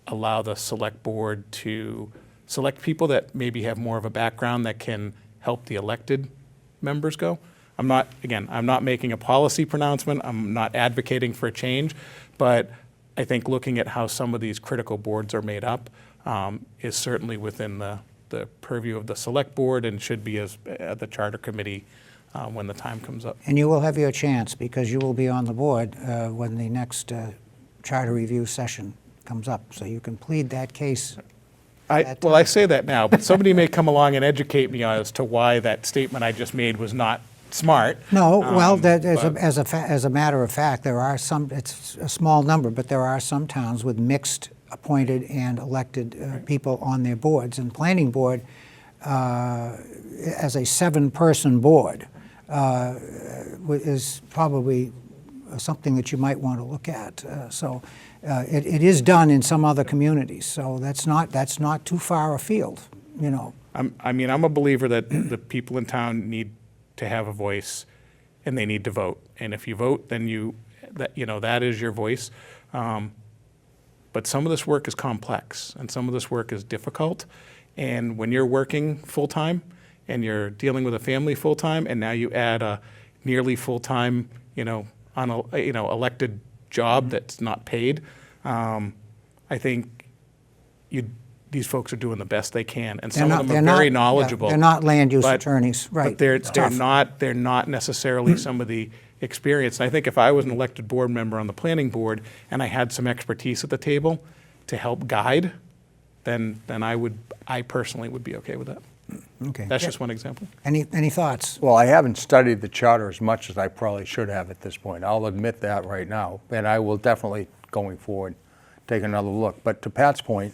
allow the select board to select people that maybe have more of a background that can help the elected members go. I'm not making a policy pronouncement. I'm not advocating for a change, but I think looking at how some of these critical boards are made up is certainly within the purview of the select board and should be as the charter committee when the time comes up. And you will have your chance, because you will be on the board when the next charter review session comes up, so you can plead that case. I say that now, but somebody may come along and educate me as to why that statement I just made was not smart. No, well, as a matter of fact, there are some, it's a small number, but there are some towns with mixed appointed and elected people on their boards. And planning board, as a 7-person board, is probably something that you might want to look at. It is done in some other communities, so that's not too far afield, I'm a believer that the people in town need to have a voice, and they need to vote. And if you vote, then that is your voice. But some of this work is complex, and some of this work is difficult. And when you're working full-time, and you're dealing with a family full-time, and now you add a nearly full-time, elected job that's not paid, I think these folks are doing the best they can, and some of them are very knowledgeable. They're not land use attorneys, right? But they're not necessarily some of the experience. And I think if I was an elected board member on the planning board and I had some expertise at the table to help guide, then I personally would be okay with that. Okay. That's just one example. Any thoughts? Well, I haven't studied the charter as much as I probably should have at this point. I'll admit that right now, and I will definitely going forward, take another look. But to Pat's point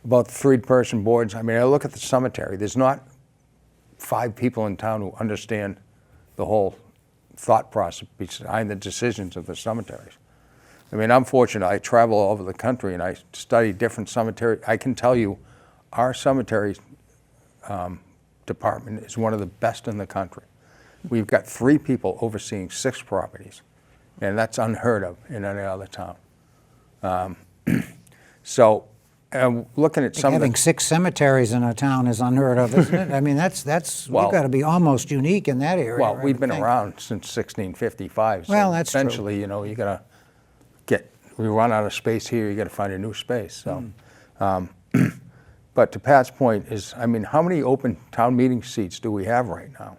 about the three-person boards, I mean, I look at the cemetery. There's not 5 people in town who understand the whole thought process behind the decisions of the cemeteries. I mean, I'm fortunate. I travel all over the country and I study different cemeteries. I can tell you our cemetery department is one of the best in the country. We've got 3 people overseeing 6 properties, and that's unheard of in any other town. So looking at some Having of the, 6 cemeteries in a town is unheard of, isn't it? I mean, we've Well- got to be almost unique in that area. well, I we've would been think. around since 1655. So Well, that's true. eventually, you know, you gotta we run out of space here, you gotta find a new space, so. But to Pat's point is, I mean, how many open town meeting seats do we have right now?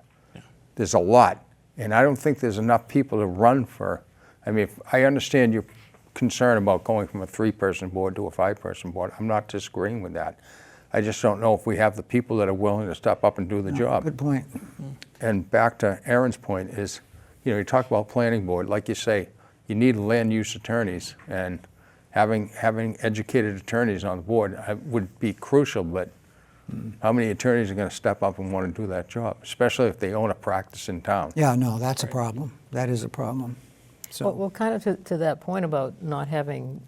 There's a lot, and I don't think there's enough people to run for. I mean, if I understand your concern about going from a 3-person board to a 5-person board. I'm not disagreeing with that. I just don't know if we have the people that are willing to step up and do the job. Good point. And back to Aaron's point is, you know, you talk about planning board, like you say, you need land use attorneys, and having educated attorneys on the board would be crucial, but how many attorneys are going to step up and want to do that job, especially if they own a practice in town? Yeah, no, that's a problem. That is a problem. So, Well, kind of to that point about not having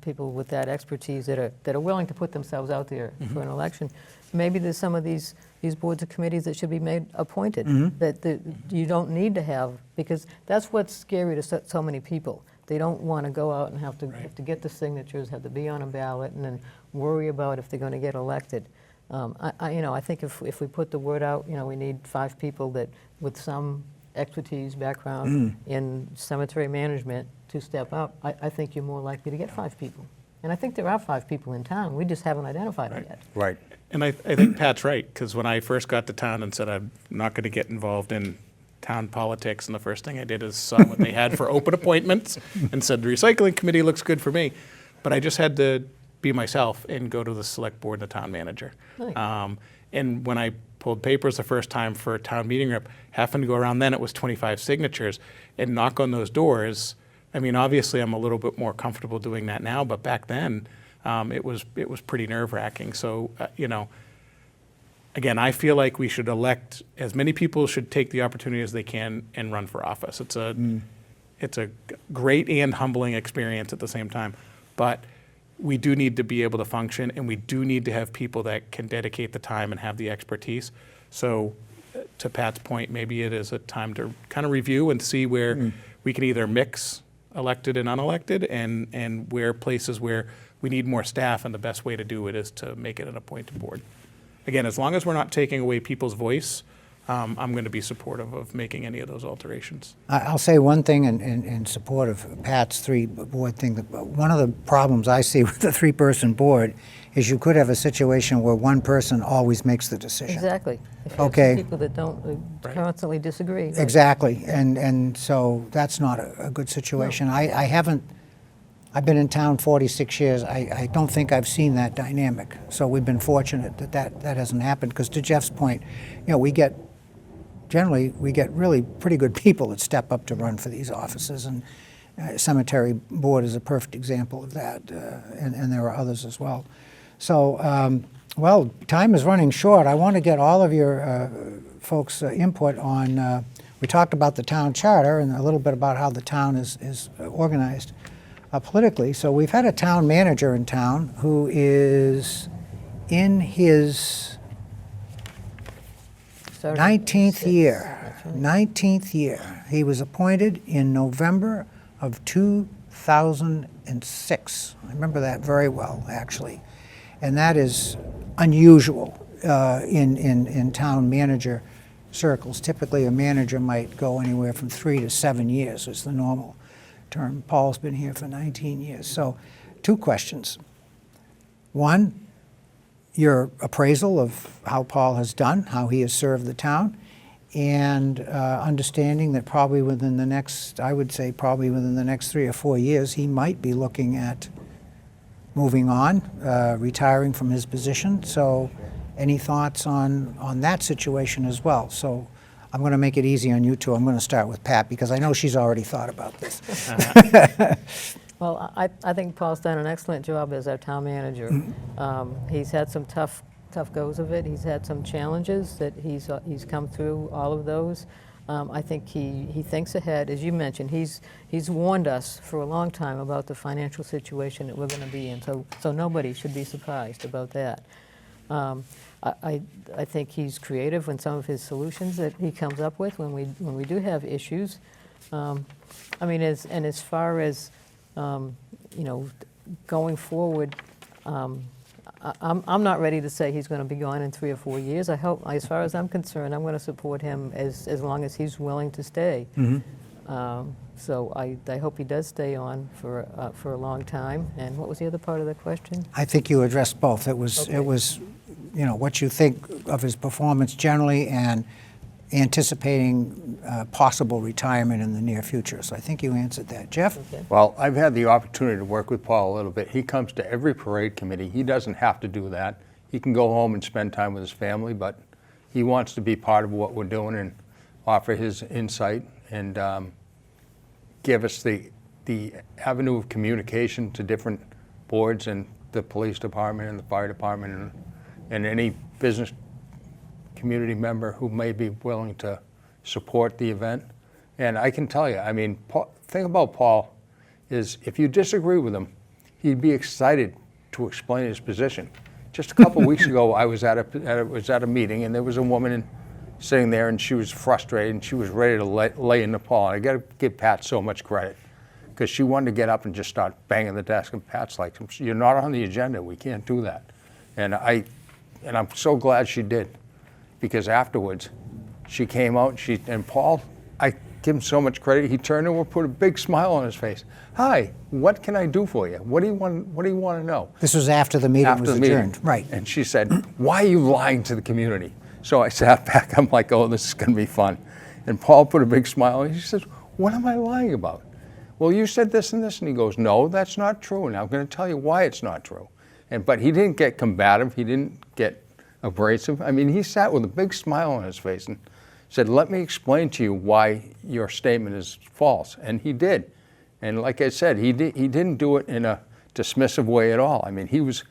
people with that expertise that are willing to put themselves out there for an election, maybe there's some of these boards or committees that should be made appointed that you don't need to have, because that's what's scary to so many people. They don't want to go out and have to get the signatures, have to be on a ballot, and then worry about if they're going to get elected. I think if we put the word out, we need 5 people that with some expertise, background in cemetery management to step up. I think you're more likely to get 5 people. And I think there are 5 people in town. We just haven't identified them yet. Right. And I think Pat's right, because when I first got to town and said I'm not going to get involved in town politics, and the first thing I did is saw what they had for open appointments and said the recycling committee looks good for me. But I just had to be myself and go to the select board and the town manager. Nice. And when I pulled papers the first time for a town meeting rep, happened to go around then, it was 25 signatures, and knock on those doors. I mean, obviously I'm a little bit more comfortable doing that now, but back then it was pretty nerve-wracking. So, again, I feel like we should elect, as many people should take the opportunity as they can and run for office. It's a great and humbling experience at the same time, but we do need to be able to function, and we do need to have people that can dedicate the time and have the expertise. So to Pat's point, maybe it is a time to kind of review and see where we can either mix elected and unelected, and where places where we need more staff, and the best way to do it is to make it an appointed board. Again, as long as we're not taking away people's voice, I'm going to be supportive of making any of those alterations. I'll say one thing in support of Pat's 3-board thing. One of the problems I see with the 3-person board is you could have a situation where one person always makes the decision. Exactly. If you have Okay. some people that don't constantly disagree. right. Exactly, and so that's not a good situation. I've been in town 46 years. I don't think I've seen that dynamic. So we've been fortunate that hasn't happened, because to Jeff's point, we get really pretty good people that step up to run for these offices, and cemetery board is a perfect example of that, and there are others as well. So, well, time is running short. I want to get all of your folks' input on, we talked about the town charter and a little bit about how the town is organized politically. So we've had a town manager in town who is in his Started 19th at year. 6. That's right. 19th year. He was appointed in November of 2006. I remember that very well, actually. And that is unusual in town manager circles. Typically, a manager might go anywhere from 3 to 7 years is the normal term. Paul's been here for 19 years. So 2 questions. One, your appraisal of how Paul has done, how he has served the town, and understanding that probably within the next 3 or 4 years, he might be looking at moving on, retiring from his position. So any thoughts on that situation as well? So I'm going to make it easy on you two. I'm going to start with Pat, because I know she's already thought about this. Well, I think Paul's done an excellent job as our town manager. He's had some tough goes of it. He's had some challenges that he's come through all of those. I think he thinks ahead. As you mentioned, he's warned us for a long time about the financial situation that we're going to be in, so nobody should be surprised about that. I think he's creative in some of his solutions that he comes up with when we do have issues. I mean, as far as going forward, I'm not ready to say he's going to be gone in 3 or 4 years. I hope, as far as I'm concerned, I'm going to support him as long as he's willing to stay. So I hope he does stay on for a long time. And what was the other part of the question? I think you addressed both. It was, what you think of his performance generally and anticipating possible retirement in the near future. So I think you answered that. Jeff? Okay. Well, I've had the opportunity to work with Paul a little bit. He comes to every parade committee. He doesn't have to do that. He can go home and spend time with his family, but he wants to be part of what we're doing and offer his insight and give us the avenue of communication to different boards and the police department and the fire department and any business community member who may be willing to support the event. And I can tell you, I mean, thing about Paul is if you disagree with him, he'd be excited to explain his position. Just a couple weeks ago, I was at a meeting, and there was a woman sitting there, and she was frustrated, and she was ready to lay into Paul. And I got to give Pat so much credit, because she wanted to get up and just start banging the desk, and Pat's like, "You're not on the agenda. We can't do that." And I'm so glad she did, because afterwards, she came out, and Paul, I give him so much credit. He turned to her, put a big smile on his face. "Hi, what can I do for you? What do you want to know?" This was after the meeting After was the meeting. adjourned. Right. And she said, "Why are you lying to the community?" So I sat back. I'm like, "Oh, this is going to be fun." And Paul put a big smile, and he says, "What am I lying about?" "Well, you said this and this." And he goes, "No, that's not true. And I'm going to tell you why it's not true." But he didn't get combative. He didn't get abrasive. I mean, he sat with a big smile on his face and said, "Let me explain to you why your statement is false." And he did. And like I said, he didn't do it in a dismissive way at all. I mean, he was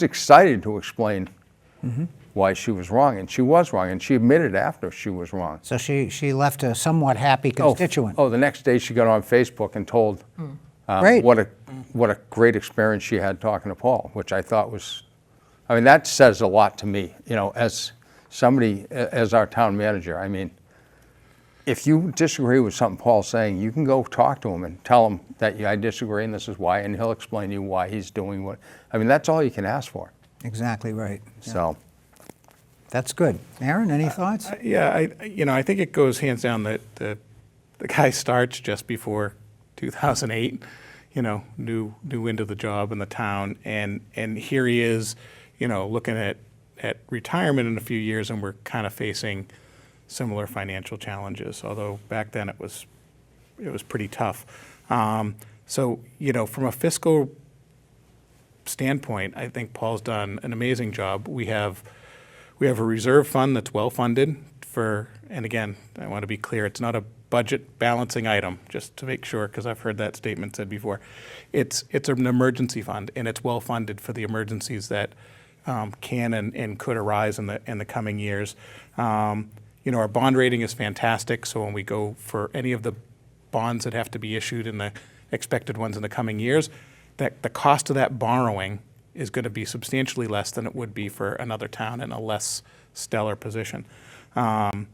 excited to explain why she was wrong, and she was wrong, and she admitted after she was wrong. So she left a somewhat happy constituent. Oh, the next day she got on Facebook and told Great. what a great experience she had talking to Paul, which I thought was, I mean, that says a lot to me, as somebody, as our town manager. I mean, if you disagree with something Paul's saying, you can go talk to him and tell him that I disagree and this is why, and he'll explain to you why he's doing what. I mean, that's all you can ask for. Exactly right. Yeah. So, That's good. Aaron, any thoughts? Yeah, I think it goes hands down that the guy starts just before 2008, new into the job in the town, and here he is, looking at retirement in a few years, and we're kind of facing similar financial challenges. Although back then it was pretty tough. So from a fiscal standpoint, I think Paul's done an amazing job. We have a reserve fund that's well funded and again, I want to be clear, it's not a budget balancing item, just to make sure, because I've heard that statement said before. It's an emergency fund, and it's well funded for the emergencies that can and could arise in the coming years. Our bond rating is fantastic, so when we go for any of the bonds that have to be issued and the expected ones in the coming years, that the cost of that borrowing is going to be substantially less than it would be for another town in a less stellar position. And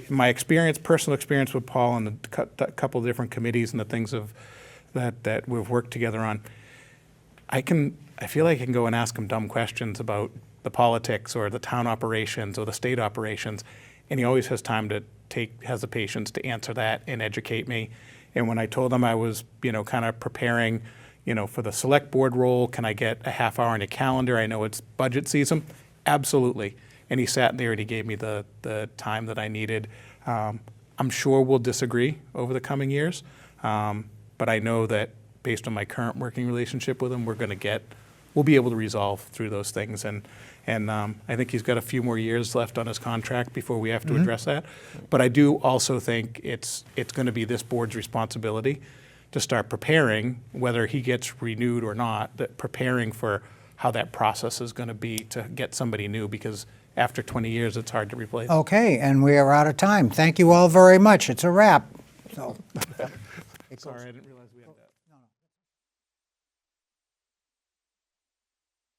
my personal experience with Paul and a couple of different committees and the things that we've worked together on, I feel like I can go and ask him dumb questions about the politics or the town operations or the state operations, and he always has time has the patience to answer that and educate me. And when I told him I was, kind of preparing, for the select board role, can I get a half hour on your calendar? I know it's budget season. Absolutely. And he sat there and he gave me the time that I needed. I'm sure we'll disagree over the coming years, but I know that based on my current working relationship with him, we'll be able to resolve through those things. And I think he's got a few more years left on his contract before we have to address that. But I do also think it's going to be this board's responsibility to start preparing, whether he gets renewed or not, that preparing for how that process is going to be to get somebody new, because after 20 years, it's hard to replace. Okay, and we are out of time. Thank you all very much. It's a wrap. So. Sorry, I didn't realize we had that.